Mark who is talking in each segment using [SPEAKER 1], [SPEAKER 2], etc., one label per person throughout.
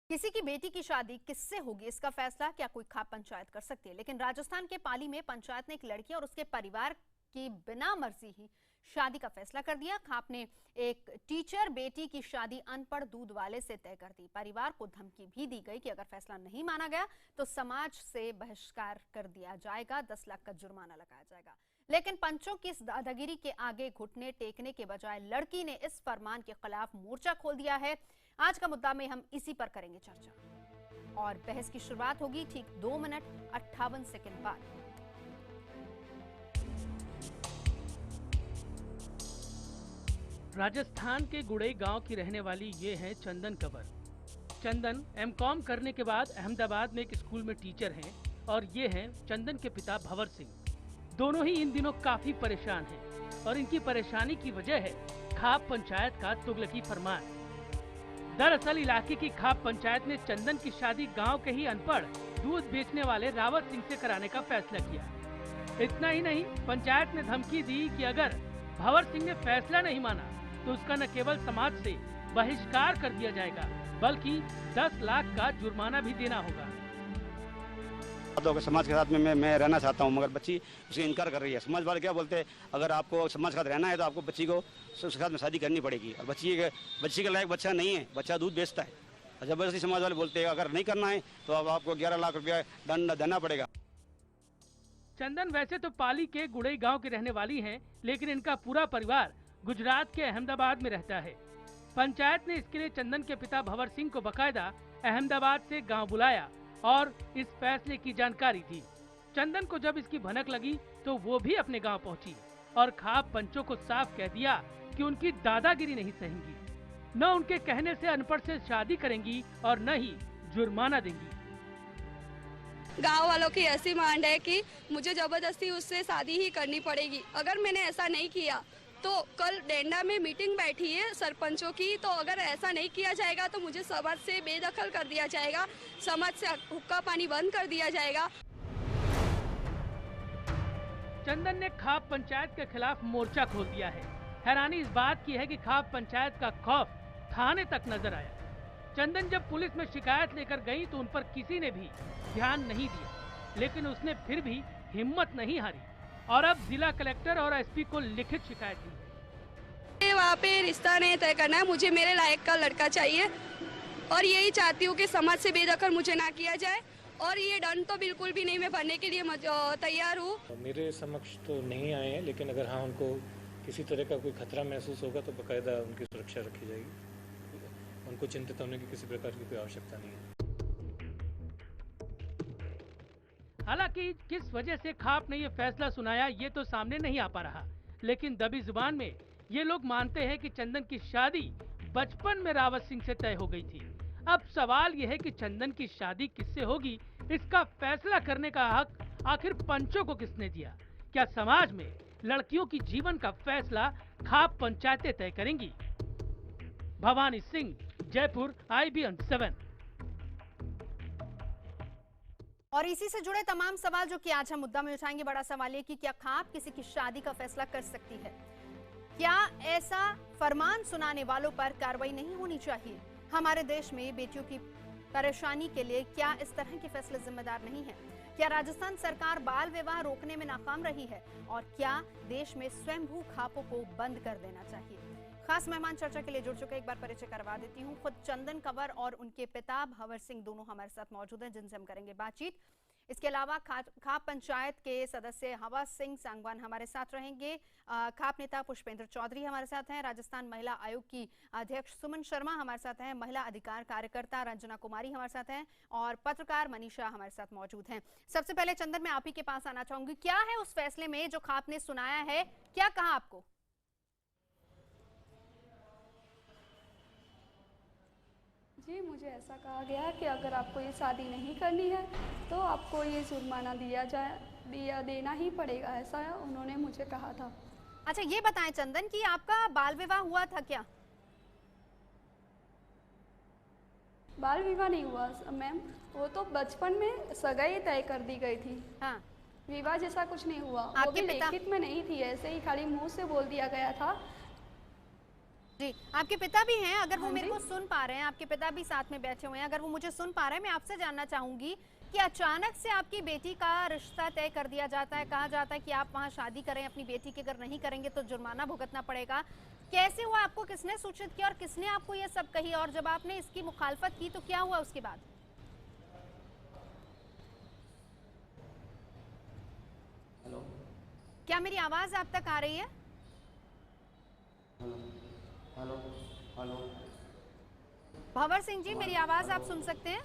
[SPEAKER 1] किसी की बेटी की शादी किससे होगी, इसका फैसला क्या कोई खाप पंचायत कर सकती है। लेकिन राजस्थान के पाली में पंचायत ने एक लड़की और उसके परिवार की बिना मर्जी ही शादी का फैसला कर दिया। खाप ने एक टीचर बेटी की शादी अनपढ़ दूध वाले से तय कर दी। परिवार को धमकी भी दी गई कि अगर फैसला नहीं माना गया तो समाज से बहिष्कार कर दिया जाएगा, 10 लाख का जुर्माना लगाया जाएगा। लेकिन पंचों की इस दादागिरी के आगे घुटने टेकने के बजाय लड़की ने इस फरमान के खिलाफ मोर्चा खोल दिया है। आज का मुद्दा में हम इसी पर करेंगे चर्चा और बहस की शुरुआत होगी ठीक 2 मिनट 58 सेकंड बाद।
[SPEAKER 2] राजस्थान के गुड़ई गांव की रहने वाली ये है चंदन कंवर। चंदन एमकॉम करने के बाद अहमदाबाद में एक स्कूल में टीचर हैं और ये हैं चंदन के पिता भंवर सिंह। दोनों ही इन दिनों काफी परेशान हैं और इनकी परेशानी की वजह है खाप पंचायत का तुगलकी फरमान। दरअसल इलाके की खाप पंचायत ने चंदन की शादी गांव के ही अनपढ़ दूध बेचने वाले रावत सिंह से कराने का फैसला किया। इतना ही नहीं, पंचायत ने धमकी दी कि अगर भंवर सिंह ने फैसला नहीं माना तो उसका न केवल समाज से बहिष्कार कर दिया जाएगा बल्कि 10 लाख का जुर्माना भी देना होगा।
[SPEAKER 3] समाज के साथ में मैं रहना चाहता हूं, मगर बच्ची उससे इनकार कर रही है। समाज वाले क्या बोलते हैं, अगर आपको समाज के साथ रहना है तो आपको बच्ची को उसके साथ में शादी करनी पड़ेगी। और बच्ची के लायक बच्चा नहीं है, बच्चा दूध बेचता है। और जबरदस्ती समाज वाले बोलते हैं अगर नहीं करना है तो अब आपको 11 लाख रुपया दंड देना पड़ेगा।
[SPEAKER 2] चंदन वैसे तो पाली के गुड़ई गांव की रहने वाली हैं, लेकिन इनका पूरा परिवार गुजरात के अहमदाबाद में रहता है। पंचायत ने इसके लिए चंदन के पिता भंवर सिंह को बकायदा अहमदाबाद से गांव बुलाया और इस फैसले की जानकारी दी। चंदन को जब इसकी भनक लगी तो वो भी अपने गांव पहुंची और खाप पंचों को साफ कह दिया कि उनकी दादागिरी नहीं सहेंगी, न उनके कहने से अनपढ़ से शादी करेंगी और न ही जुर्माना देंगी।
[SPEAKER 4] गांव वालों की ऐसी मांग है कि मुझे जबरदस्ती उससे शादी ही करनी पड़ेगी। अगर मैंने ऐसा नहीं किया तो कल डेंडा में मीटिंग बैठी है सरपंचों की, तो अगर ऐसा नहीं किया जाएगा तो मुझे समाज से बेदखल कर दिया जाएगा, समाज से हुक्का पानी बंद कर दिया जाएगा।
[SPEAKER 2] चंदन ने खाप पंचायत के खिलाफ मोर्चा खोल दिया है। हैरानी इस बात की है कि खाप पंचायत का खौफ थाने तक नजर आया। चंदन जब पुलिस में शिकायत लेकर गई तो उन पर किसी ने भी ध्यान नहीं दिया, लेकिन उसने फिर भी हिम्मत नहीं हारी और अब जिला कलेक्टर और एसपी को लिखित शिकायत दी।
[SPEAKER 4] वहाँ पे रिश्ता नहीं तय करना है, मुझे मेरे लायक का लड़का चाहिए और यही चाहती हूँ कि समाज से बेदखल मुझे ना किया जाए और ये दंड तो बिल्कुल भी नहीं मैं भरने के लिए तैयार हूँ।
[SPEAKER 5] मेरे समक्ष तो नहीं आए हैं, लेकिन अगर हाँ उनको किसी तरह का कोई खतरा महसूस होगा तो बाकायदा उनकी सुरक्षा रखी जाएगी। उनको चिंतित होने की किसी प्रकार की कोई आवश्यकता नहीं है।
[SPEAKER 2] हालांकि किस वजह से खाप ने ये फैसला सुनाया ये तो सामने नहीं आ पा रहा, लेकिन दबी जुबान में ये लोग मानते हैं कि चंदन की शादी बचपन में रावत सिंह से तय हो गई थी। अब सवाल ये है कि चंदन की शादी किससे होगी, इसका फैसला करने का हक आखिर पंचों को किसने दिया। क्या समाज में लड़कियों की जीवन का फैसला खाप पंचायतें तय करेंगी? भवानी सिंह, जयपुर, IBN 7।
[SPEAKER 1] और इसी से जुड़े तमाम सवाल जो कि आज हम मुद्दा में उठाएंगे। बड़ा सवाल है कि क्या खाप किसी की शादी का फैसला कर सकती है? क्या ऐसा फरमान सुनाने वालों पर कार्रवाई नहीं होनी चाहिए? हमारे देश में बेटियों की परेशानी के लिए क्या इस तरह के फैसले जिम्मेदार नहीं है? क्या राजस्थान सरकार बाल विवाह रोकने में नाकाम रही है? और क्या देश में स्वयंभू खापों को बंद कर देना चाहिए? खास मेहमान चर्चा के लिए जुड़ चुके, एक बार परिचय करवा देती हूँ। खुद चंदन कंवर और उनके पिता भंवर सिंह दोनों हमारे साथ मौजूद हैं, जिनसे हम करेंगे बातचीत। इसके अलावा खाप पंचायत के सदस्य हवा सिंह सांगवान हमारे साथ रहेंगे। खाप नेता पुष्पेंद्र चौधरी हमारे साथ हैं। राजस्थान महिला आयोग की अध्यक्ष सुमन शर्मा हमारे साथ हैं। महिला अधिकार कार्यकर्ता रंजना कुमारी हमारे साथ हैं और पत्रकार मनीषा हमारे साथ मौजूद हैं। सबसे पहले चंदन, मैं आप ही के पास आना चाहूंगी। क्या है उस फैसले में जो खाप ने सुनाया है, क्या कहा आपको?
[SPEAKER 4] जी, मुझे ऐसा कहा गया है कि अगर आपको ये शादी नहीं करनी है तो आपको ये जुर्माना देना ही पड़ेगा, ऐसा उन्होंने मुझे कहा था।
[SPEAKER 1] अच्छा, ये बताएं चंदन कि आपका बाल विवाह हुआ था क्या?
[SPEAKER 4] बाल विवाह नहीं हुआ मैम, वो तो बचपन में सगाई तय कर दी गई थी।
[SPEAKER 1] हाँ,
[SPEAKER 4] विवाह जैसा कुछ नहीं हुआ। वो भी लिखित में नहीं थी, ऐसे ही खाली मुंह से बोल दिया गया था
[SPEAKER 1] जी, आपके पिता भी हैं, अगर वो
[SPEAKER 4] हाँ
[SPEAKER 1] मेरे
[SPEAKER 4] जी।
[SPEAKER 1] को सुन पा रहे हैं, आपके पिता भी साथ में बैठे हुए हैं, अगर वो मुझे सुन पा रहे हैं, मैं आपसे जानना चाहूंगी कि अचानक से आपकी बेटी का रिश्ता तय कर दिया जाता है, कहा जाता है कि आप वहाँ शादी करें अपनी बेटी की, अगर नहीं करेंगे तो जुर्माना भुगतना पड़ेगा। कैसे हुआ, आपको किसने सूचित किया और किसने आपको ये सब कही, और जब आपने इसकी मुखालफत की तो क्या हुआ उसके बाद?
[SPEAKER 3] हेलो
[SPEAKER 1] क्या मेरी आवाज आप तक आ रही है?
[SPEAKER 3] Hello hello hello
[SPEAKER 1] Bhanwar Singh ji, मेरी आवाज आप सुन सकते हैं?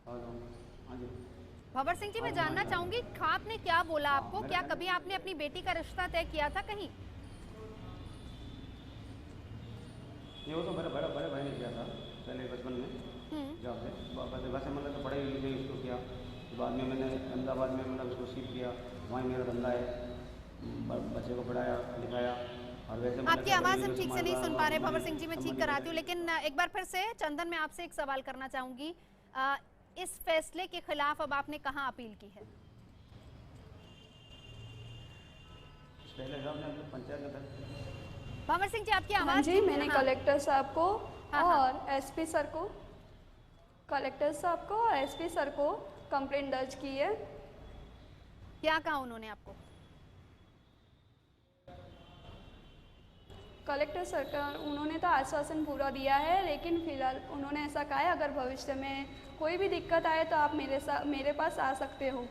[SPEAKER 3] हेलो, हाँ जी।
[SPEAKER 1] भंवर सिंह जी, मैं जानना चाहूंगी आपने क्या बोला आपको, क्या कभी आपने अपनी बेटी का रिश्ता तय किया था कहीं?
[SPEAKER 3] ये वो तो बड़े बड़े बड़े भाई ने किया था पहले बचपन में, जब से वैसे मतलब तो पढ़ाई लिखाई उसको किया। बाद में मैंने अहमदाबाद में मतलब उसको शिफ्ट किया, वहीं मेरा धंधा है, बच्चे को पढ़ाया लिखाया। और वैसे
[SPEAKER 1] आपकी आवाज हम ठीक से नहीं सुन पा रहे भंवर सिंह जी, मैं ठीक कराती हूँ, लेकिन एक बार फिर से चंदन, मैं आपसे एक सवाल करना चाहूंगी। इस फैसले के खिलाफ अब आपने कहाँ अपील की है?
[SPEAKER 3] पहले जब मैं पंचायत में था।
[SPEAKER 1] भंवर सिंह जी, आपकी
[SPEAKER 4] हाँ
[SPEAKER 1] आवाज
[SPEAKER 4] जी,
[SPEAKER 1] ठीक-
[SPEAKER 4] मैंने
[SPEAKER 1] हाँ।
[SPEAKER 4] कलेक्टर साहब को
[SPEAKER 1] हाँ, हाँ।
[SPEAKER 4] और एसपी सर को, कलेक्टर साहब को और एसपी सर को कंप्लेंट दर्ज की है।
[SPEAKER 1] क्या कहा उन्होंने आपको?
[SPEAKER 4] कलेक्टर सरकार उन्होंने तो आश्वासन पूरा दिया है, लेकिन फिलहाल उन्होंने ऐसा कहा है अगर भविष्य में कोई भी दिक्कत आए तो आप मेरे पास आ सकते हो।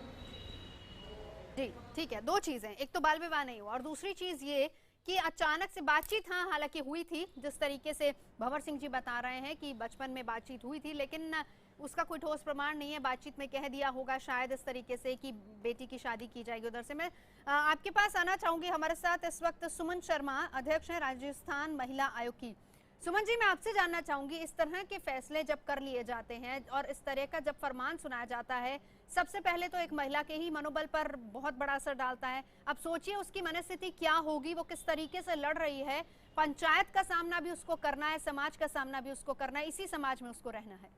[SPEAKER 1] जी, ठीक है। दो चीजें, एक तो बाल विवाह नहीं हुआ और दूसरी चीज ये कि अचानक से बातचीत, हाँ हालांकि हुई थी, जिस तरीके से भंवर सिंह जी बता रहे हैं कि बचपन में बातचीत हुई थी, लेकिन उसका कोई ठोस प्रमाण नहीं है। बातचीत में कह दिया होगा शायद इस तरीके से कि बेटी की शादी की जाएगी उधर से। मैं आपके पास आना चाहूंगी। हमारे साथ इस वक्त सुमन शर्मा, अध्यक्ष हैं राजस्थान महिला आयोग की। सुमन जी, मैं आपसे जानना चाहूंगी, इस तरह के फैसले जब कर लिए जाते हैं और इस तरह का जब फरमान सुनाया जाता है, सबसे पहले तो एक महिला के ही मनोबल पर बहुत बड़ा असर डालता है। अब सोचिए उसकी मनस्थिति क्या होगी, वो किस तरीके से लड़ रही है, पंचायत का सामना भी उसको करना है, समाज का सामना भी उसको करना है, इसी समाज में उसको रहना है।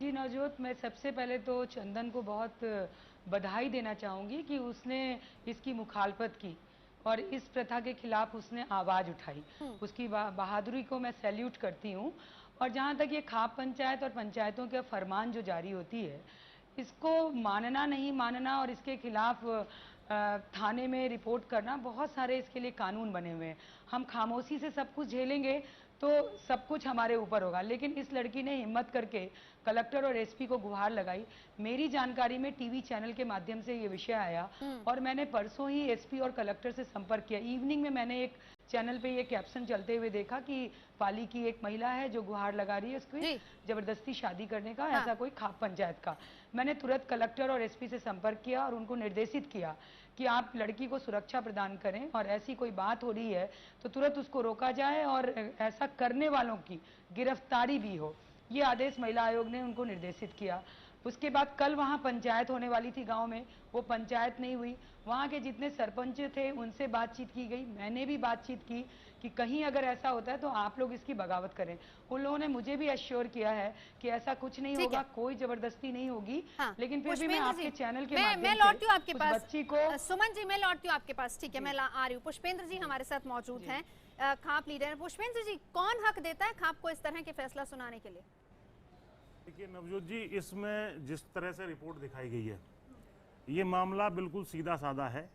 [SPEAKER 6] जी नवजोत, मैं सबसे पहले तो चंदन को बहुत बधाई देना चाहूँगी कि उसने इसकी मुखालफत की और इस प्रथा के खिलाफ उसने आवाज़ उठाई। उसकी बहादुरी को मैं सैल्यूट करती हूँ। और जहाँ तक ये खाप पंचायत और पंचायतों के फरमान जो जारी होती है, इसको मानना नहीं मानना और इसके खिलाफ थाने में रिपोर्ट करना, बहुत सारे इसके लिए कानून बने हुए हैं। हम खामोशी से सब कुछ झेलेंगे तो सब कुछ हमारे ऊपर होगा, लेकिन इस लड़की ने हिम्मत करके कलेक्टर और एसपी को गुहार लगाई। मेरी जानकारी में टीवी चैनल के माध्यम से ये विषय आया और मैंने परसों ही एसपी और कलेक्टर से संपर्क किया। इवनिंग में मैंने एक चैनल पे ये कैप्शन चलते हुए देखा कि पाली की एक महिला है जो गुहार लगा रही है उसकी जबरदस्ती शादी करने का, ऐसा कोई खाप पंचायत का। मैंने तुरंत कलेक्टर और एसपी से संपर्क किया और उनको निर्देशित किया कि आप लड़की को सुरक्षा प्रदान करें और ऐसी कोई बात हो रही है तो तुरंत उसको रोका जाए और ऐसा करने वालों की गिरफ्तारी भी हो। ये आदेश महिला आयोग ने उनको निर्देशित किया। उसके बाद कल वहाँ पंचायत होने वाली थी गांव में, वो पंचायत नहीं हुई। वहाँ के जितने सरपंच थे उनसे बातचीत की गई, मैंने भी बातचीत की कि कहीं अगर ऐसा होता है तो आप लोग इसकी बगावत करें। उन लोगों ने मुझे भी एश्योर किया है कि ऐसा कुछ नहीं होगा, कोई जबरदस्ती नहीं होगी। लेकिन फिर भी मैं आपके चैनल के माध्यम
[SPEAKER 1] मैं लौटती हूँ आपके
[SPEAKER 6] से
[SPEAKER 1] पास
[SPEAKER 6] बच्ची को।
[SPEAKER 1] सुमन जी, मैं लौटती हूँ आपके पास, ठीक है, मैं आ रही हूँ। पुष्पेंद्र जी हमारे साथ मौजूद हैं, खाप लीडर। पुष्पेंद्र जी, कौन हक देता है खाप को इस तरह के फैसला सुनाने के लिए?
[SPEAKER 7] देखिए नवजोत जी, इसमें जिस तरह से रिपोर्ट दिखाई गई है, ये मामला बिल्कुल सीधा साधा है।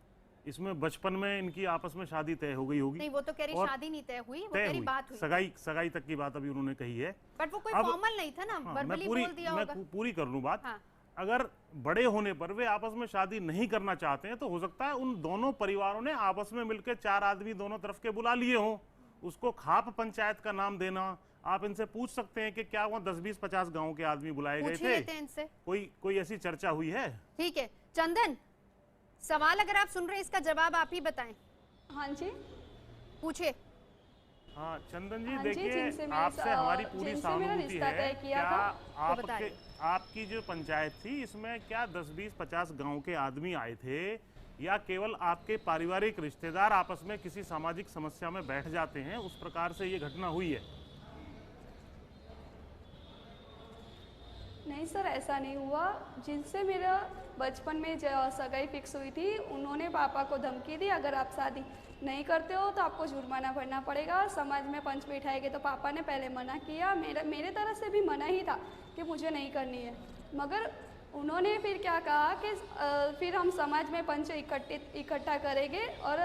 [SPEAKER 7] इसमें बचपन में इनकी आपस में शादी तय हो गई होगी।
[SPEAKER 1] नहीं, वो तो कह रही शादी नहीं तय हुई, वो कह रही बात हुई,
[SPEAKER 7] सगाई तक की बात अभी उन्होंने कही है।
[SPEAKER 1] बट वो कोई फॉर्मल नहीं था ना, वर्बली बोल दिया होगा।
[SPEAKER 7] मैं पूरी कर लूं बात।
[SPEAKER 1] हाँ।
[SPEAKER 7] अगर बड़े होने पर वे आपस में शादी नहीं करना चाहते हैं तो हो सकता है उन दोनों परिवारों ने आपस में मिलकर 4 आदमी दोनों तरफ के बुला लिए हों, उसको खाप पंचायत का नाम देना। आप इनसे पूछ सकते हैं कि क्या वहाँ 10, 20, 50 गांव के आदमी बुलाए गए थे?
[SPEAKER 1] इनसे
[SPEAKER 7] कोई ऐसी चर्चा हुई है?
[SPEAKER 1] ठीक है चंदन, सवाल अगर आप सुन रहे हैं, इसका जवाब आप ही बताएं।
[SPEAKER 4] हाँ जी,
[SPEAKER 1] पूछिए।
[SPEAKER 7] हाँ चंदन जी,
[SPEAKER 4] हाँ
[SPEAKER 7] देखिए आपसे हमारी पूरी सहानुभूति है। क्या आपकी जो पंचायत थी इसमें क्या 10, 20, 50 गांव के आदमी आए थे या केवल आपके पारिवारिक रिश्तेदार आपस में किसी सामाजिक समस्या में बैठ जाते हैं, उस प्रकार से ये घटना हुई है?
[SPEAKER 4] नहीं नहीं सर, ऐसा नहीं हुआ। जिनसे मेरा बचपन में सगाई फिक्स हुई थी, उन्होंने पापा को धमकी दी, अगर आप शादी नहीं करते हो तो आपको जुर्माना भरना पड़ेगा। समाज में पंच बैठाएंगे। तो पापा ने पहले मना किया, मेरे तरफ से भी मना ही था कि मुझे नहीं करनी है। मगर उन्होंने फिर क्या कहा कि फिर हम समाज में पंच इकट्ठा करेंगे, और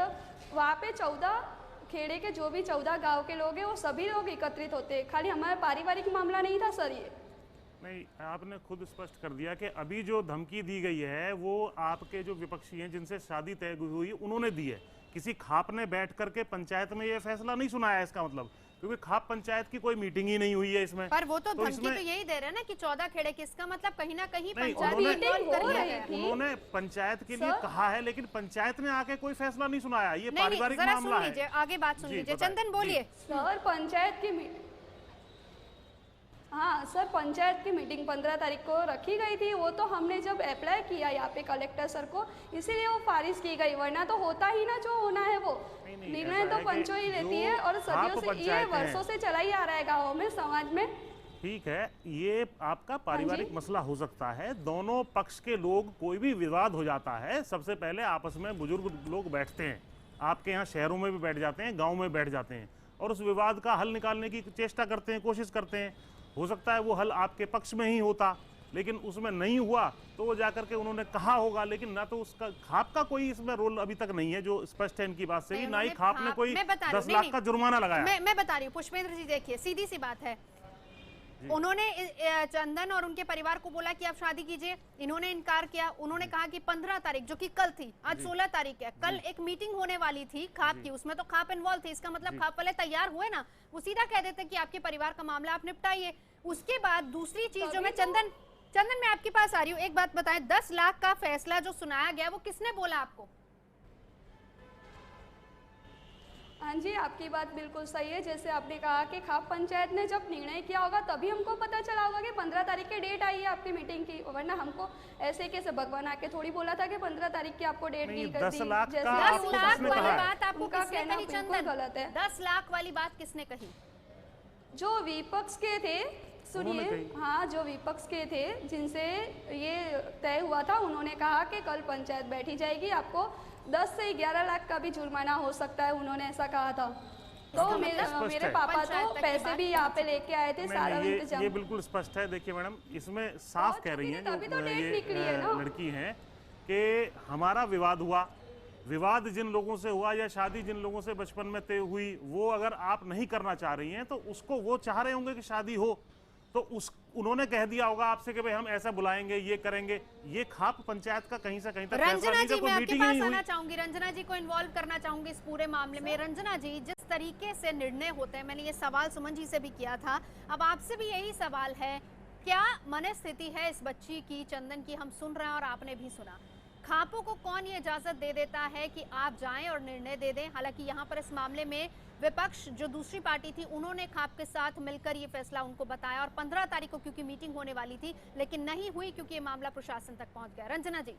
[SPEAKER 4] वहाँ पे 14 खेड़े के जो भी 14 गांव के लोग हैं वो सभी लोग एकत्रित होते हैं। खाली हमारा पारिवारिक मामला नहीं था सर ये।
[SPEAKER 7] नहीं, आपने खुद स्पष्ट कर दिया कि अभी जो धमकी दी गई है वो आपके जो विपक्षी हैं जिनसे शादी तय हुई उन्होंने दी है। किसी खाप ने बैठ करके पंचायत में ये फैसला नहीं सुनाया, इसका मतलब, क्योंकि खाप पंचायत की कोई मीटिंग ही नहीं हुई है इसमें।
[SPEAKER 1] पर वो तो धमकी तो यही दे रहे हैं ना कि 14 खेड़े के, इसका मतलब कहीं ना कहीं पंचायत
[SPEAKER 4] मीटिंग हो रही थी।
[SPEAKER 7] उन्होंने पंचायत के लिए कहा है, लेकिन पंचायत ने आके कोई फैसला नहीं सुनाया। ये
[SPEAKER 1] नहीं,
[SPEAKER 7] पारिवारिक
[SPEAKER 1] जरा
[SPEAKER 7] मामला
[SPEAKER 1] सुन लीजिए,
[SPEAKER 7] है।
[SPEAKER 1] आगे बात सुन लीजिए। चंदन बोलिए।
[SPEAKER 4] सर पंचायत की मीटिंग, हाँ सर, पंचायत की मीटिंग 15 तारीख को रखी गई थी। वो तो हमने जब अप्लाई किया यहाँ पे कलेक्टर सर को, इसीलिए वो फारिश की गई, वरना तो होता ही ना, जो होना है वो निर्णय तो पंचो ही लेती है। और सदियों से ये वर्षों से चला ही आ रहा है गाँव में, समाज में।
[SPEAKER 7] ठीक है, ये आपका पारिवारिक मसला हो सकता है। दोनों पक्ष के लोग, कोई भी विवाद हो जाता है, सबसे पहले आपस में बुजुर्ग लोग बैठते हैं। आपके यहाँ शहरों में भी बैठ जाते हैं, गाँव में बैठ जाते हैं, और उस विवाद का हल निकालने की चेष्टा करते हैं, कोशिश करते हैं। हो सकता है वो हल आपके पक्ष में ही होता, लेकिन उसमें नहीं हुआ तो वो जाकर के उन्होंने कहा होगा, लेकिन ना तो उसका खाप का कोई इसमें रोल अभी तक नहीं है, जो स्पष्ट है इनकी बात से भी। ना ही खाप ने कोई 10 लाख का जुर्माना लगाया।
[SPEAKER 1] मैं बता रही हूँ पुष्पेंद्र जी, देखिए सीधी सी बात है, उन्होंने चंदन और उनके परिवार को बोला कि आप शादी कीजिए, इन्होंने इनकार किया। उन्होंने कहा कि 15 तारीख, जो कि कल थी, आज 16 तारीख है, कल एक मीटिंग होने वाली थी खाप की, उसमें तो खाप इन्वॉल्व थी। इसका मतलब खाप वाले तैयार हुए ना, वो सीधा कह देते कि आपके परिवार का मामला आप निपटाइए। उसके बाद दूसरी चीज जो मैं चंदन मैं आपके पास आ रही हूँ, एक बात बताएं, 10 लाख का फैसला जो सुनाया गया वो किसने बोला आपको?
[SPEAKER 4] हाँ जी, आपकी बात बिल्कुल सही है। जैसे आपने कहा कि खाप पंचायत ने जब निर्णय किया होगा तभी हमको पता चला होगा कि 15 तारीख की डेट आई है आपकी मीटिंग की, वरना हमको ऐसे कैसे भगवान आके थोड़ी बोला था कि 15 तारीख की आपको डेट दी।
[SPEAKER 7] 10 लाख
[SPEAKER 1] वाली बात आपको
[SPEAKER 4] उनका
[SPEAKER 1] किसने
[SPEAKER 4] कहना
[SPEAKER 1] कही?
[SPEAKER 4] बिल्कुल
[SPEAKER 1] चंदन,
[SPEAKER 4] गलत है।
[SPEAKER 1] 10 लाख वाली बात किसने कही?
[SPEAKER 4] जो विपक्ष के थे, सुनिए, हाँ, जो विपक्ष के थे जिनसे ये तय हुआ था, उन्होंने कहा कि कल पंचायत बैठी जाएगी, आपको 10 से 11 लाख का भी जुर्माना हो सकता है, उन्होंने ऐसा कहा था। तो मेरे पापा तो पैसे भी यहाँ पे लेके आए थे, सारा इंतजाम।
[SPEAKER 7] ये बिल्कुल स्पष्ट है। देखिए मैडम, इसमें साफ कह रही हैं जो ये लड़की हैं कि हमारा विवाद हुआ, विवाद जिन लोगों से हुआ या शादी जिन लोगों से बचपन में तय हुई, वो अगर आप नहीं करना चाह रही हैं तो उसको वो चाह रहे होंगे कि शादी हो, तो उन्होंने कह दिया होगा आपसे कि भाई हम ऐसा बुलाएंगे, ये करेंगे। ये खाप पंचायत का कहीं से कहीं तक
[SPEAKER 1] रंजना जी, मैं आपके पास आना चाहूंगी, रंजना जी को इन्वॉल्व करना चाहूंगी इस पूरे मामले में। रंजना जी, जिस तरीके से निर्णय होते हैं, मैंने ये सवाल सुमन जी से भी किया था, अब आपसे भी यही सवाल है, क्या मनस्थिति है इस बच्ची की, चंदन की, हम सुन रहे हैं और आपने भी सुना, खापों को कौन ये इजाजत दे देता है कि आप जाएं और निर्णय दे दें? हालांकि यहाँ पर इस मामले में विपक्ष जो दूसरी पार्टी थी, उन्होंने खाप के साथ मिलकर ये फैसला उनको बताया, और 15 तारीख को क्योंकि मीटिंग होने वाली थी लेकिन नहीं हुई क्योंकि ये मामला प्रशासन तक पहुंच गया। रंजना जी,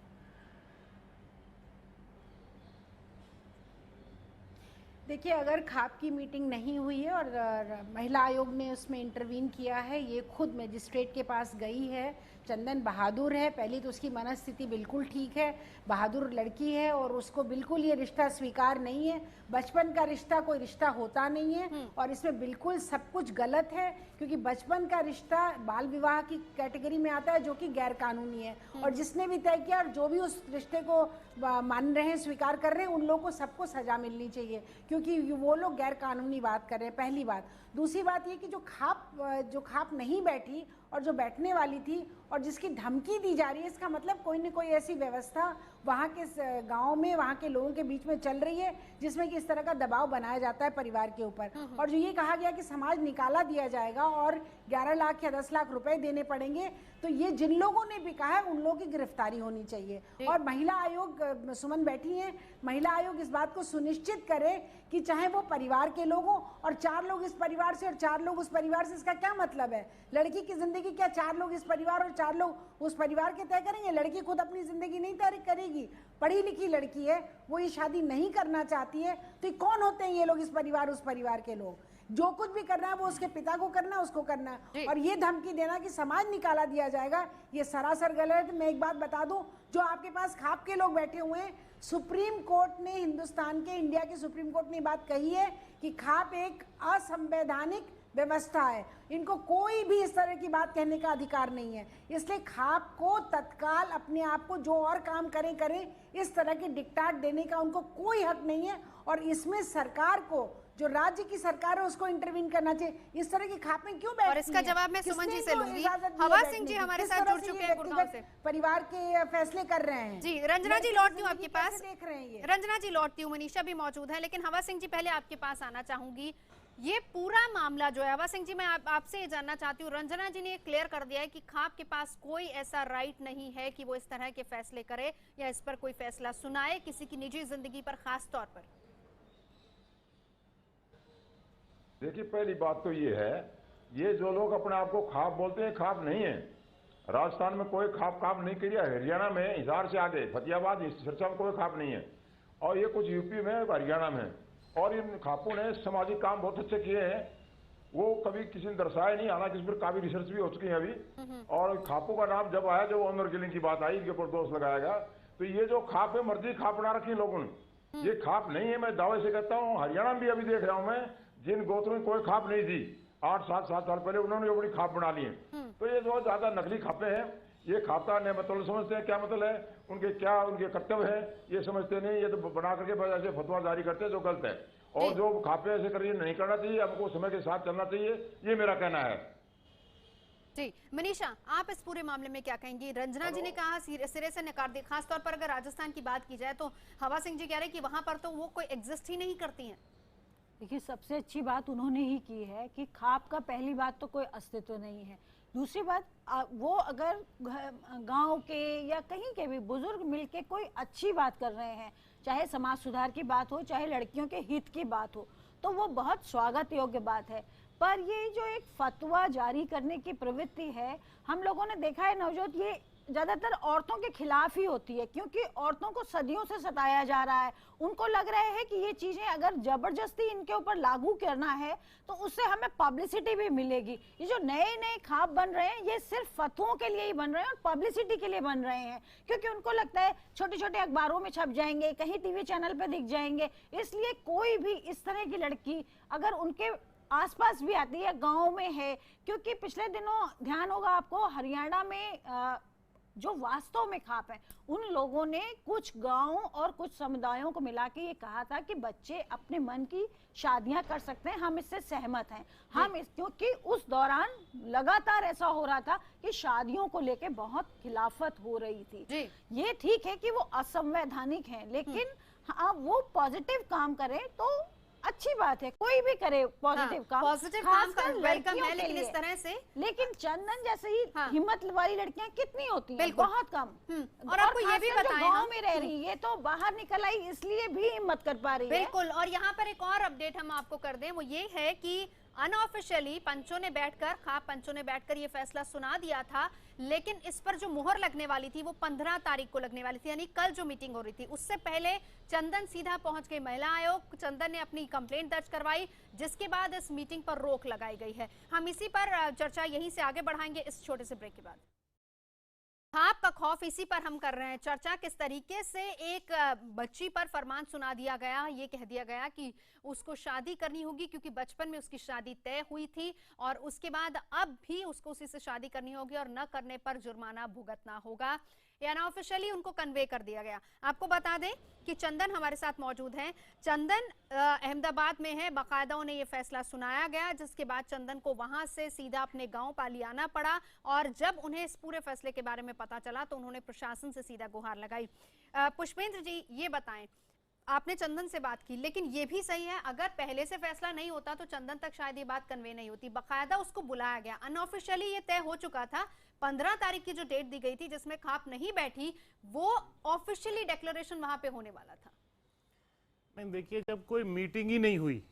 [SPEAKER 8] देखिए, अगर खाप की मीटिंग नहीं हुई है और महिला आयोग ने उसमें इंटरवीन किया है, ये खुद मजिस्ट्रेट के पास गई है, चंदन बहादुर है, पहली तो उसकी मनस्थिति बिल्कुल ठीक है, बहादुर लड़की है और उसको बिल्कुल ये रिश्ता स्वीकार नहीं है। बचपन का रिश्ता कोई रिश्ता होता नहीं है और इसमें बिल्कुल सब कुछ गलत है, क्योंकि बचपन का रिश्ता बाल विवाह की कैटेगरी में आता है, जो कि गैर कानूनी है। और जिसने भी तय किया और जो भी उस रिश्ते को मान रहे हैं, स्वीकार कर रहे हैं, उन लोगों को सबको सजा मिलनी चाहिए, क्योंकि वो लोग गैर कानूनी बात कर रहे हैं, पहली बात। दूसरी बात ये कि जो खाप नहीं बैठी और जो बैठने वाली थी और जिसकी धमकी दी जा रही है, इसका मतलब कोई न कोई ऐसी व्यवस्था वहाँ के गांव में, वहाँ के लोगों के बीच में चल रही है जिसमें कि इस तरह का दबाव बनाया जाता है परिवार के ऊपर। और जो ये कहा गया कि समाज निकाला दिया जाएगा और 11 लाख या 10 लाख रुपए देने पड़ेंगे, तो ये जिन लोगों ने भी कहा है उन लोगों की गिरफ्तारी होनी चाहिए। और महिला आयोग, सुमन बैठी है, महिला आयोग इस बात को सुनिश्चित करे कि चाहे वो परिवार के लोग हों और 4 लोग इस परिवार से और 4 लोग उस परिवार से, इसका क्या मतलब है? लड़की की जिंदगी क्या 4 लोग इस परिवार और 4 लोग उस परिवार के तय करेंगे? लड़की खुद अपनी जिंदगी नहीं तय करेगी, पढ़ी लिखी लड़की है, वो ये शादी नहीं करना चाहती है, तो कौन होते हैं ये लोग, इस परिवार उस परिवार के लोग? जो कुछ भी करना है वो उसके पिता को करना है, उसको करना है। और ये धमकी देना कि समाज निकाला दिया जाएगा, ये सरासर गलत है। मैं एक बात बता दूं, जो आपके पास खाप के लोग बैठे हुए हैं, सुप्रीम कोर्ट ने, हिंदुस्तान के, इंडिया के सुप्रीम कोर्ट ने बात कही है कि खाप एक असंवैधानिक व्यवस्था है, इनको कोई भी इस तरह की बात कहने का अधिकार नहीं है। इसलिए खाप को तत्काल अपने आप को जो और काम करें, इस तरह के डिक्टाट देने का उनको कोई हक नहीं है। और इसमें सरकार को, जो राज्य की सरकार है, उसको इंटरवीन करना चाहिए। इस तरह की खापें क्यों बैठती हैं?
[SPEAKER 1] और इसका जवाब मैं सुमन जी से लूंगी। हवा सिंह जी हमारे साथ जुड़ चुके हैं गुड़गांव से,
[SPEAKER 8] परिवार के फैसले कर रहे हैं
[SPEAKER 1] जी। रंजना जी लौटती हूँ आपके पास,
[SPEAKER 8] देख रहे हैं ये।
[SPEAKER 1] रंजना जी लौटती हूँ, मनीषा भी मौजूद है, लेकिन हवा सिंह जी पहले आपके पास आना चाहूंगी। ये पूरा मामला जो है, हवा सिंह जी, मैं आपसे ये जानना चाहती हूँ, रंजना जी ने ये क्लियर कर दिया है कि खाप के पास कोई ऐसा राइट नहीं है कि वो इस तरह के फैसले करे या इस पर कोई फैसला सुनाए किसी की निजी जिंदगी पर खास तौर पर।
[SPEAKER 9] देखिए, पहली बात तो ये है, ये जो लोग अपने आप को खाप बोलते हैं, खाप नहीं है। राजस्थान में कोई खाप काम नहीं किया, हरियाणा में हिसार से आगे फतेहाबाद, सिरसा में कोई खाप नहीं है, और ये कुछ यूपी में, हरियाणा में। और इन खापों ने सामाजिक काम बहुत अच्छे किए हैं, वो कभी किसी ने दर्शाया नहीं, हालांकि इस पर काफी रिसर्च भी हो चुकी है अभी। और खापों का नाम जब आया, जब ऑनर किलिंग की बात आई, इनके ऊपर दोष लगाया गया, तो ये जो खाप है, मर्जी खाप बना रखी लोगों ने, ये खाप नहीं है। मैं दावे से कहता हूँ, हरियाणा में भी अभी देख रहा हूँ मैं, जिन गोत्रों में कोई खाप नहीं थी, 8-7 साल पहले उन्होंने अपनी खाप बना ली है। तो ये जो ज्यादा नकली खापे हैं, ये खाता ने मतलब समझते हैं क्या मतलब है, उनके क्या उनके कर्तव्य है, ये समझते नहीं। ये तो बना करके बस ऐसे फतवा जारी करते हैं, जो गलत है। और जो खापे ऐसे करिए नहीं करना चाहिए, हमको समय के साथ चलना चाहिए, ये मेरा कहना है।
[SPEAKER 1] जी मनीषा, आप इस पूरे मामले में क्या कहेंगी? रंजना जी ने कहा सिरे से नकार दिया, खासतौर पर अगर राजस्थान की बात की जाए तो हवा सिंह जी कह रहे हैं कि वहां पर तो वो कोई एग्जिस्ट ही नहीं करती हैं।
[SPEAKER 10] देखिए, सबसे अच्छी बात उन्होंने ही की है कि खाप का पहली बात तो कोई अस्तित्व नहीं है। दूसरी बात, वो अगर गांव के या कहीं के भी बुजुर्ग मिलके कोई अच्छी बात कर रहे हैं, चाहे समाज सुधार की बात हो, चाहे लड़कियों के हित की बात हो, तो वो बहुत स्वागत योग्य बात है। पर ये जो एक फतवा जारी करने की प्रवृत्ति है, हम लोगों ने देखा है नवजोत, ये ज्यादातर औरतों के खिलाफ ही होती है, क्योंकि औरतों को सदियों से सताया जा रहा है। उनको लग रहा है कि ये चीजें अगर जबरदस्ती इनके ऊपर लागू करना है तो उससे हमें पब्लिसिटी भी मिलेगी। ये जो नए नए खाप बन रहे हैं, ये सिर्फ फतवों के लिए ही बन रहे हैं और पब्लिसिटी के लिए बन रहे हैं, क्योंकि उनको लगता है छोटे छोटे अखबारों में छप जाएंगे, कहीं टीवी चैनल पे दिख जाएंगे। इसलिए कोई भी इस तरह की लड़की अगर उनके आसपास भी आती है, गाँव में है, क्योंकि पिछले दिनों ध्यान होगा आपको, हरियाणा में जो वास्तव में खाप है, उन लोगों ने कुछ गांवों और कुछ समुदायों को मिला के ये कहा था कि बच्चे अपने मन की शादियां कर सकते हैं, हम इससे सहमत हैं। क्योंकि उस दौरान लगातार ऐसा हो रहा था कि शादियों को लेके बहुत खिलाफत हो रही थी। ये ठीक है कि वो असंवैधानिक है, लेकिन हाँ, वो पॉजिटिव काम करें तो अच्छी बात है, कोई भी करे पॉजिटिव काम,
[SPEAKER 1] पॉजिटिव काम वेलकम है, लेकिन इस तरह से,
[SPEAKER 10] लेकिन चंदन जैसे ही हिम्मत वाली लड़कियां कितनी होती हैं? बहुत कम।
[SPEAKER 1] और आपको ये भी बताएं,
[SPEAKER 10] गांव में रह रही है तो बाहर निकल आई, इसलिए भी हिम्मत कर पा रही है।
[SPEAKER 1] बिल्कुल। और यहाँ पर एक और अपडेट हम आपको कर दें, वो ये है कि अनऑफिशियली पंचों ने बैठकर, खाप पंचों ने बैठकर ये फैसला सुना दिया था, लेकिन इस पर जो मुहर लगने वाली थी वो 15 तारीख को लगने वाली थी, यानी कल जो मीटिंग हो रही थी उससे पहले चंदन सीधा पहुंच गई महिला आयोग। चंदन ने अपनी कंप्लेंट दर्ज करवाई, जिसके बाद इस मीटिंग पर रोक लगाई गई है। हम इसी पर चर्चा यहीं से आगे बढ़ाएंगे इस छोटे से ब्रेक के बाद। खाप का खौफ, इसी पर हम कर रहे हैं चर्चा। किस तरीके से एक बच्ची पर फरमान सुना दिया गया, ये कह दिया गया कि उसको शादी करनी होगी क्योंकि बचपन में उसकी शादी तय हुई थी और उसके बाद अब भी उसको उसी से शादी करनी होगी और न करने पर जुर्माना भुगतना होगा। या अनऑफिशियली उनको कन्वे कर दिया गया। आपको बता दें कि चंदन हमारे साथ मौजूद हैं। चंदन अहमदाबाद में है, बाकायदा उन्हें ये फैसला सुनाया गया, जिसके बाद चंदन को वहां से सीधा अपने गांव पाली आना पड़ा और जब उन्हें इस पूरे फैसले के बारे में पता चला तो उन्होंने प्रशासन से सीधा गुहार लगाई। पुष्पेंद्र जी, ये बताएं, आपने चंदन से बात की, लेकिन ये भी सही है अगर पहले से फैसला नहीं होता तो चंदन तक शायद ये बात कन्वे नहीं होती। बाकायदा उसको बुलाया गया, अनऑफिशियली ये तय हो चुका था। 15 तारीख की जो डेट दी गई थी जिसमें खाप नहीं बैठी, वो ऑफिशियली डिक्लेरेशन वहां पे होने वाला था।
[SPEAKER 7] नहीं, देखिए, जब कोई मीटिंग ही नहीं हुई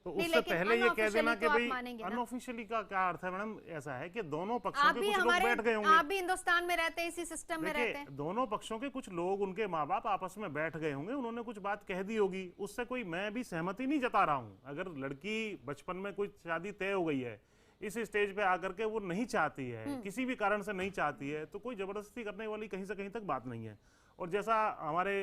[SPEAKER 7] तो
[SPEAKER 1] नहीं,
[SPEAKER 7] उससे
[SPEAKER 1] लेकिन
[SPEAKER 7] पहले ये कह देना
[SPEAKER 1] unofficially
[SPEAKER 7] कि
[SPEAKER 1] तो आप
[SPEAKER 7] भाई
[SPEAKER 1] मानेंगे ना?
[SPEAKER 7] अनऑफिशियली का क्या अर्थ है मैडम? ऐसा है कि दोनों पक्षों
[SPEAKER 1] आप
[SPEAKER 7] के
[SPEAKER 1] भी
[SPEAKER 7] कुछ लोग
[SPEAKER 1] हमारे
[SPEAKER 7] बैठ गए होंगे।
[SPEAKER 1] आप भी हिंदुस्तान में रहते हैं, इसी सिस्टम में रहते
[SPEAKER 7] देखिए,
[SPEAKER 1] हैं।
[SPEAKER 7] दोनों पक्षों के कुछ लोग, उनके माँ बाप आपस में बैठ गए होंगे, उन्होंने कुछ बात कह दी होगी, उससे कोई मैं भी सहमति नहीं जता रहा हूँ। अगर लड़की बचपन में कोई शादी तय हो गई है, इस स्टेज पे आकर के वो नहीं चाहती है, किसी भी कारण से नहीं चाहती है, तो कोई जबरदस्ती करने वाली कहीं से कहीं तक बात नहीं है। और जैसा हमारे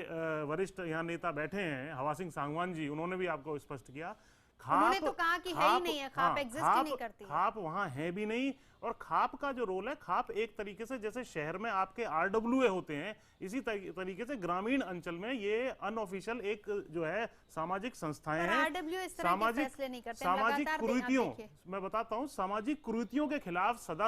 [SPEAKER 7] वरिष्ठ यहाँ नेता बैठे हैं हवा सिंह सांगवान जी, उन्होंने भी आपको स्पष्ट किया,
[SPEAKER 1] उन्होंने तो कहा कि है ही नहीं है, खाप एग्जिस्ट ही नहीं करती है।
[SPEAKER 7] खाप वहां है भी नहीं। और खाप का जो रोल है, खाप एक तरीके से जैसे शहर में आपके RWA होते हैं, इसी तरीके से ग्रामीण अंचल में ये अनऑफिशियल एक जो है सामाजिक संस्थाएं हैं।
[SPEAKER 1] RWA इस तरह के फैसले नहीं करते,
[SPEAKER 7] सामाजिक
[SPEAKER 1] लगातार
[SPEAKER 7] कुरीतियों,
[SPEAKER 1] देखिए।
[SPEAKER 7] मैं बताता हूँ, सामाजिक कुरीतियों के खिलाफ सदा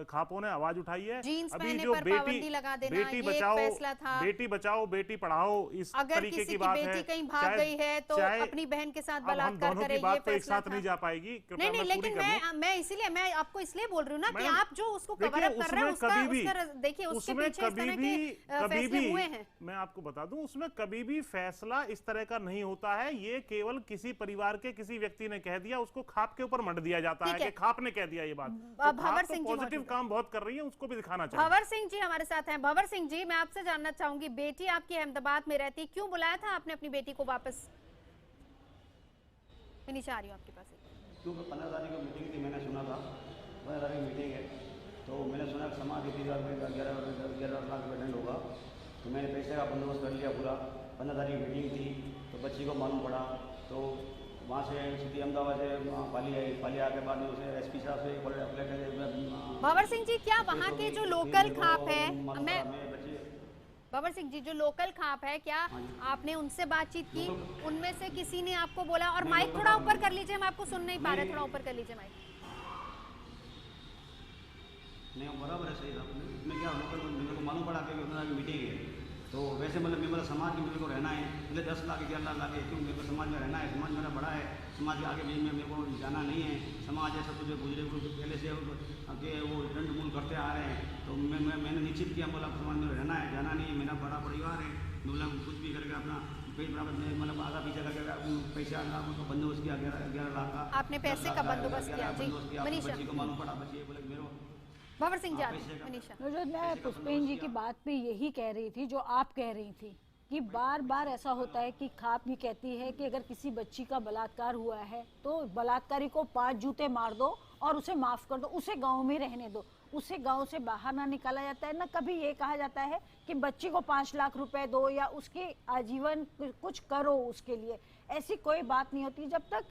[SPEAKER 7] खापों ने आवाज उठाई है।
[SPEAKER 1] जीन्स
[SPEAKER 7] अभी
[SPEAKER 1] पहनने
[SPEAKER 7] जो
[SPEAKER 1] पर पाबंदी लगा देना,
[SPEAKER 7] बेटी
[SPEAKER 1] ये एक
[SPEAKER 7] बचाओ,
[SPEAKER 1] फैसला था।
[SPEAKER 7] बेटी बचाओ बेटी पढ़ाओ, इस
[SPEAKER 1] अगर
[SPEAKER 7] तरीके
[SPEAKER 1] किसी
[SPEAKER 7] की
[SPEAKER 1] की
[SPEAKER 7] बात है।
[SPEAKER 1] बेटी कहीं भाग गई है तो अपनी बहन के साथ बलात्कार करे, ये
[SPEAKER 7] बात तो एक
[SPEAKER 1] फैसला
[SPEAKER 7] साथ
[SPEAKER 1] था।
[SPEAKER 7] नहीं जा पाएगी।
[SPEAKER 1] नहीं नहीं, लेकिन मैं इसीलिए मैं आपको इसलिए बोल रही हूँ ना कि आप जो उसको कवर अप कर रहे हैं, देखिए उसके पीछे इस तरह के फैसले हुए हैं।
[SPEAKER 7] मैं आपको बता दूं, उसमें कभी भी फैसला इस तरह का नहीं होता है। ये केवल किसी परिवार के किसी व्यक्ति ने कह दिया, उसको खाप के ऊपर मढ़ दिया जाता है कि खाप ने कह दिया ये बात। तो
[SPEAKER 1] भंवर सिंह जी
[SPEAKER 7] पॉजिटिव काम बहुत कर रही है, उसको भी दिखाना चाहिए।
[SPEAKER 1] भंवर सिंह जी हमारे साथ हैं। भंवर सिंह जी, मैं आपसे जानना चाहूंगी, बेटी आपकी अहमदाबाद में रहती, क्यों बुलाया था आपने अपनी बेटी को वापस? मैं नीचे आ रही हूँ आपके पास।
[SPEAKER 3] क्योंकि 15 तारीख को मीटिंग थी, मैंने सुना था 15 तारीख मीटिंग है, तो मैंने सुना कि समाज के 11 लाख रुपये दंड होगा, तो मैंने पैसे का बंदोबस्त कर लिया पूरा। 15 तारीख मीटिंग थी, तो बच्ची को मालूम पड़ा, तो वहाँ से सिटी अहमदाबाद से पाली आई, पाली आके बाद में उसे SP साहब से।
[SPEAKER 1] भंवर सिंह जी, क्या वहाँ के जो लोकल खाप है, भंवर सिंह जी जो लोकल खाप है, क्या आपने उनसे बातचीत की? उनमें से किसी ने आपको बोला? और माइक थोड़ा ऊपर कर लीजिए, हम आपको सुन नहीं पा रहे, थोड़ा ऊपर कर लीजिए माइक।
[SPEAKER 3] नहीं बराबर है, सही था। मैं क्या लोकल, मेरे को मालूम पड़ा कि मीटिंग है, तो वैसे मतलब मेरे समाज में मेरे को रहना है, मुझे 10 लाख 11 लाख है, क्यों मेरे को समाज में रहना है, समाज मेरा बड़ा है, समाज के आगे भी मेरे को जाना नहीं है। समाज ऐसा कुछ गुजरे पहले से कि वो दंड मूल करते आ रहे हैं, तो मैंने निश्चित किया, बोला समाज में रहना है, जाना नहीं है, मेरा बड़ा परिवार है, मतलब कुछ भी करके अपना पेट बराबर मतलब आधा पीछे करके पैसा बंदोबस्त किया 11 लाख का।
[SPEAKER 1] आपने पैसे का बंदोबस्त किया जी? मनीषा,
[SPEAKER 3] बच्ची को मालूम पड़ा, बच्ची बोले मेरे
[SPEAKER 1] भंवर सिंह जी, मनीषा।
[SPEAKER 10] मैं पुष्पेन जी की बात पे यही कह रही थी जो आप कह रही थी कि बार बार ऐसा होता है कि खाप भी कहती है कि अगर किसी बच्ची का बलात्कार हुआ है तो बलात्कारी को 5 जूते मार दो और उसे माफ कर दो, उसे गांव में रहने दो, उसे गांव से बाहर ना निकाला जाता है। ना कभी ये कहा जाता है कि बच्ची को 5 लाख रुपए दो या उसके आजीवन कुछ करो उसके लिए, ऐसी कोई बात नहीं होती जब तक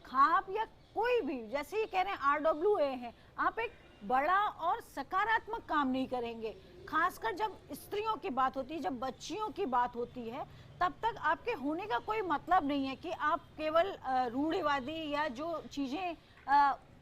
[SPEAKER 10] खाप या कोई भी, जैसे ये कह रहे हैं RWA है, आप एक बड़ा और सकारात्मक काम नहीं करेंगे, खासकर जब स्त्रियों की बात होती है, जब बच्चियों की बात होती है, तब तक आपके होने का कोई मतलब नहीं है कि आप केवल रूढ़िवादी या जो चीजें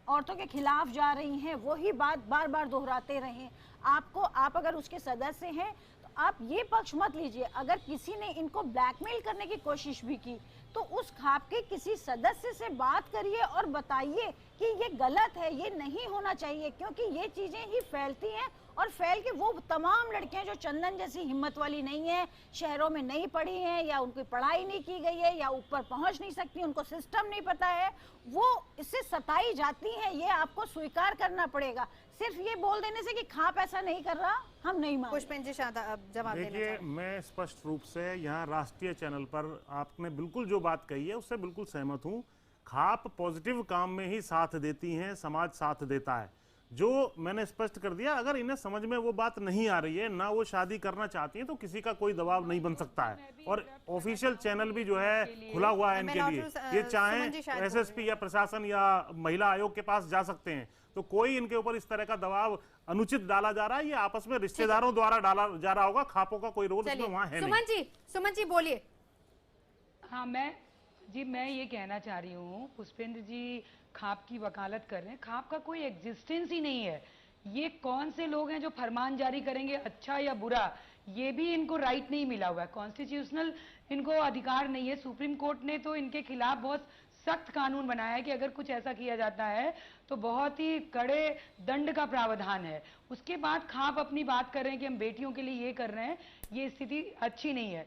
[SPEAKER 10] औरतों के खिलाफ जा रही हैं वही बात बार बार दोहराते रहें। आप अगर उसके सदस्य हैं तो आप ये पक्ष मत लीजिए। अगर किसी ने इनको ब्लैकमेल करने की कोशिश भी की तो उस खाप के किसी सदस्य से बात करिए और बताइए कि ये गलत है, ये नहीं होना चाहिए, क्योंकि ये चीजें ही फैलती हैं और फैल के वो तमाम लड़कियां जो चंदन जैसी हिम्मत वाली नहीं है, शहरों में नहीं पढ़ी हैं या उनकी पढ़ाई नहीं की गई है या ऊपर पहुंच नहीं सकती, उनको सिस्टम नहीं पता है, वो इससे सताई जाती हैं। ये आपको स्वीकार करना पड़ेगा। सिर्फ ये बोल देने से कि खाप ऐसा नहीं कर रहा हम नहीं मानते।
[SPEAKER 1] पुष्पेन जी जवाब देना
[SPEAKER 7] देखिए, मैं स्पष्ट रूप से यहाँ राष्ट्रीय चैनल पर आपने बिल्कुल जो बात कही है उससे बिल्कुल सहमत हूँ। खाप पॉजिटिव काम में ही साथ देती हैं, समाज साथ देता है। जो मैंने स्पष्ट कर दिया, अगर इन्हें समझ में वो बात नहीं आ रही है, ना वो शादी करना चाहती है, तो किसी का कोई दबाव नहीं बन सकता है। और ऑफिशियल चैनल भी जो है खुला हुआ है इनके लिए, ये चाहें SSP या प्रशासन या महिला आयोग के पास जा सकते हैं। तो कोई इनके ऊपर इस तरह का दबाव अनुचित डाला जा रहा है, ये आपस में रिश्तेदारों द्वारा डाला जा रहा होगा, खापों का कोई रोल इसमें वहां है नहीं।
[SPEAKER 1] सुमन जी बोलिए।
[SPEAKER 6] हाँ, मैं ये कहना चाह रही हूँ, पुष्पेंद्र जी खाप की वकालत कर रहे हैं, खाप का कोई एग्जिस्टेंस ही नहीं है। ये कौन से लोग हैं जो फरमान जारी करेंगे अच्छा या बुरा, ये भी इनको राइट नहीं मिला हुआ है, कॉन्स्टिट्यूशनल इनको अधिकार नहीं है। सुप्रीम कोर्ट ने तो इनके खिलाफ बहुत सख्त कानून बनाया है कि अगर कुछ ऐसा किया जाता है तो बहुत ही कड़े दंड का प्रावधान है। उसके बाद खाप अपनी बात कर रहे हैं कि हम बेटियों के लिए ये कर रहे हैं, ये स्थिति अच्छी नहीं है।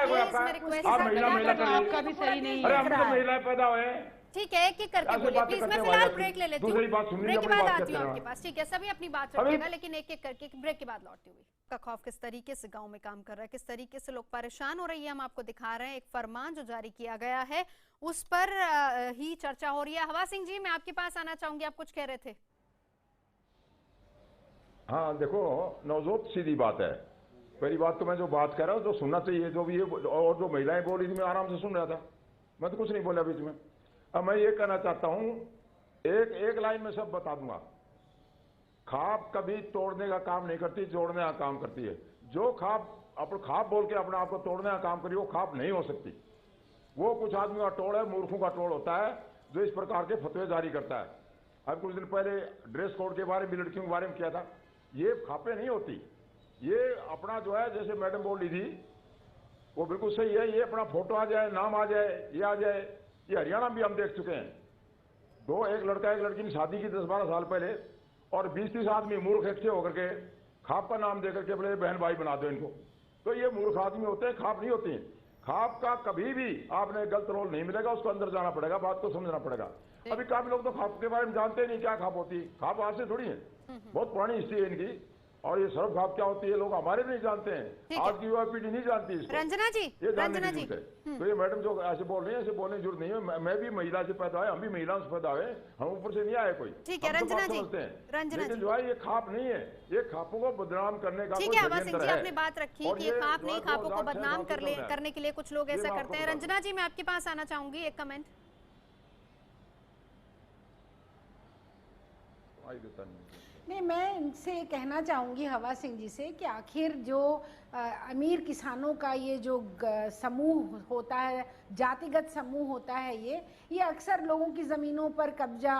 [SPEAKER 9] है कोई
[SPEAKER 1] Please,
[SPEAKER 9] आपका?
[SPEAKER 1] मैं request
[SPEAKER 9] आप
[SPEAKER 1] करती
[SPEAKER 9] महिला
[SPEAKER 1] हूँ,
[SPEAKER 9] महिला
[SPEAKER 1] आपका
[SPEAKER 9] कर
[SPEAKER 6] आपका भी सही नहीं
[SPEAKER 9] अरे
[SPEAKER 6] है।
[SPEAKER 9] हम तो महिलाएं पैदा हुए हैं।
[SPEAKER 1] ठीक है, एक एक करके
[SPEAKER 9] ऐसे
[SPEAKER 1] बोलिए
[SPEAKER 9] बातें
[SPEAKER 1] प्लीज। मैं
[SPEAKER 9] करने
[SPEAKER 1] फिलहाल
[SPEAKER 9] वाले
[SPEAKER 1] ब्रेक ले लेती
[SPEAKER 9] दूसरी
[SPEAKER 1] हूँ,
[SPEAKER 9] बात सुननी
[SPEAKER 1] ब्रेक के
[SPEAKER 9] अपनी
[SPEAKER 1] बाद
[SPEAKER 9] बात
[SPEAKER 1] आती
[SPEAKER 9] करते
[SPEAKER 1] हूँ
[SPEAKER 9] रहो।
[SPEAKER 1] आपके पास। ठीक है, सभी अपनी बात
[SPEAKER 9] अभी-
[SPEAKER 1] रखिएगा, लेकिन एक एक करके ब्रेक के बाद लौटती हुई। का खौफ किस तरीके से गांव में काम कर रहा है, किस तरीके से लोग परेशान हो रही है, हम आपको दिखा रहे हैं। एक फरमान जो जारी किया गया है उस पर ही चर्चा हो रही है। हवा सिंह जी, मैं आपके पास आना चाहूंगी, आप कुछ कह रहे थे।
[SPEAKER 9] हाँ देखो नवजोत, सीधी बात है। पहली बात तो मैं जो बात कर रहा हूँ जो सुनना चाहिए, जो भी है, और जो महिलाएं बोल रही थी मैं आराम से सुन रहा था, मैं तो कुछ नहीं बोला बीच में। अब मैं ये कहना चाहता हूँ, एक लाइन में सब बता दूंगा। खाप कभी तोड़ने का काम नहीं करती, जोड़ने का काम करती है। जो खाप बोल के अपने आप को तोड़ने का काम करी, वो खाप नहीं हो सकती। वो कुछ आदमियों का टोल है, मूर्खों का टोल होता है जो इस प्रकार के फतवे जारी करता है। अब कुछ दिन पहले ड्रेस कोड के बारे में, लड़कियों के बारे में किया था। ये खापे नहीं होती, ये अपना जो है, जैसे मैडम बोल रही थी वो बिल्कुल सही है। ये अपना फोटो आ जाए, नाम आ जाए, ये आ जाए। ये हरियाणा भी हम देख चुके हैं। एक लड़का एक लड़की ने शादी की 10-12 साल पहले, और 20-30 आदमी मूर्ख इकट्ठे होकर के खाप का नाम देकर के बोले बहन भाई बना दो इनको। तो ये मूर्ख आदमी होते हैं, खाप नहीं होती। खाप का कभी भी आपने गलत रोल नहीं मिलेगा, उसको अंदर जाना पड़ेगा, बात को समझना पड़ेगा। अभी काफी लोग तो खाप के बारे में जानते ही नहीं क्या खाप होती। खाप आज से थोड़ी है, बहुत पुरानी हिस्ट्री है इनकी। और ये सर्व खाप क्या होती है लोग हमारे नहीं जानते हैं, आज की युवा पीढ़ी नहीं जानती इसको।
[SPEAKER 1] रंजना जी,
[SPEAKER 9] ये जानने की जरूरत है। तो ये मैडम जो ऐसे बोल रही है, ऐसे बोलने की जरूरत नहीं है। मैं भी महिला से पैदा है, हम भी महिलाओं से पैदा हुए, हम ऊपर से नहीं आए कोई।
[SPEAKER 1] ठीक है रंजना जी,
[SPEAKER 9] लेकिन जो है ये खाप नहीं है, ये खापों को बदनाम करने का
[SPEAKER 1] ठीक है। हवा सिंह जी, आपने बात रखी कि ये खाप नहीं, खापों को बदनाम करने के लिए कुछ लोग ऐसा करते हैं। रंजना जी, मैं आपके पास आना चाहूंगी, एक कमेंट।
[SPEAKER 8] नहीं, मैं इनसे कहना चाहूँगी हवा सिंह जी से कि आखिर जो अमीर किसानों का ये जो समूह होता है, जातिगत समूह होता है, ये अक्सर लोगों की ज़मीनों पर कब्जा,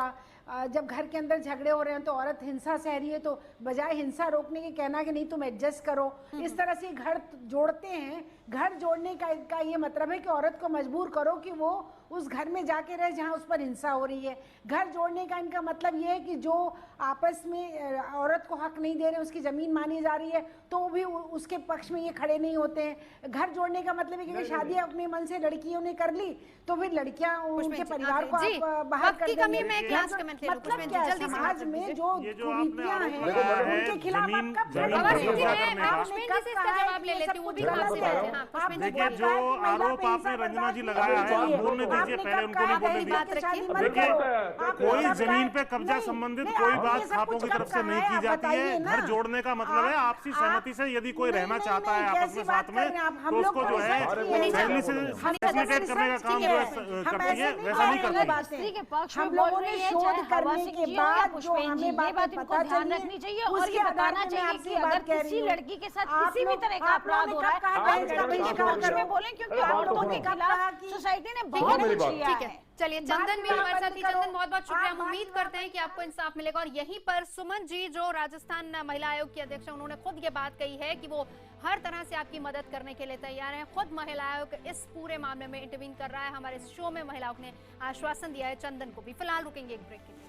[SPEAKER 8] जब घर के अंदर झगड़े हो रहे हैं तो औरत हिंसा सह रही है तो बजाय हिंसा रोकने के कहना कि नहीं तुम एडजस्ट करो, इस तरह से घर जोड़ते हैं। घर जोड़ने का ये मतलब है कि औरत को मजबूर करो कि वो उस घर में जाके रहे जहाँ उस पर हिंसा हो रही है। घर जोड़ने का इनका मतलब ये है कि जो आपस में औरत को हक नहीं दे रहे, उसकी ज़मीन मानी जा रही है तो भी उसके पक्ष में ये खड़े नहीं होते हैं। घर जोड़ने का मतलब है कि शादी अपने मन से लड़कियों ने कर ली तो फिर लड़कियां उनके परिवार को आप बाहर कर देंगे। मतलब क्या है, समाज में जो कुरीतियां हैं उनके खिलाफ
[SPEAKER 7] देखिए, जो आरोप आपने रंजना जी लगाया है बोलने दीजिए, पहले उनको नहीं बोलने दीजिए। देखिए, कोई जमीन पे कब्जा संबंधित कोई बात खापों की तरफ से नहीं की जाती है। घर जोड़ने का मतलब है आपसी सहमति से यदि कोई रहना चाहता है आपस में साथ में तो उसको जो है फैमिली से फैसिलिटेट करने का काम जो है करती है, वैसा नहीं करती।
[SPEAKER 10] हम लोगों ने शोध करने के बाद जो हमें बात पता ध्यान रखनी चाहिए और ये बताना चाहिए कि अगर किसी लड़की के साथ किसी भी तरह का अपराध हो रहा है तो लड़की के पक्ष में बोलें, क्योंकि औरतों के खिलाफ सोसाइटी ने बहुत कुछ किया है।
[SPEAKER 1] चलिए, चंदन भी हमारे साथ ही। चंदन, बहुत बहुत शुक्रिया। हम उम्मीद करते हैं कि आपको इंसाफ मिलेगा। और यहीं पर सुमन जी, जो राजस्थान महिला आयोग की अध्यक्ष, उन्होंने खुद ये बात कही है कि वो हर तरह से आपकी मदद करने के लिए तैयार हैं। खुद महिला आयोग इस पूरे मामले में इंटरवीन कर रहा है। हमारे शो में महिला आयोग ने आश्वासन दिया है चंदन को भी। फिलहाल रुकेंगे एक ब्रेक के लिए।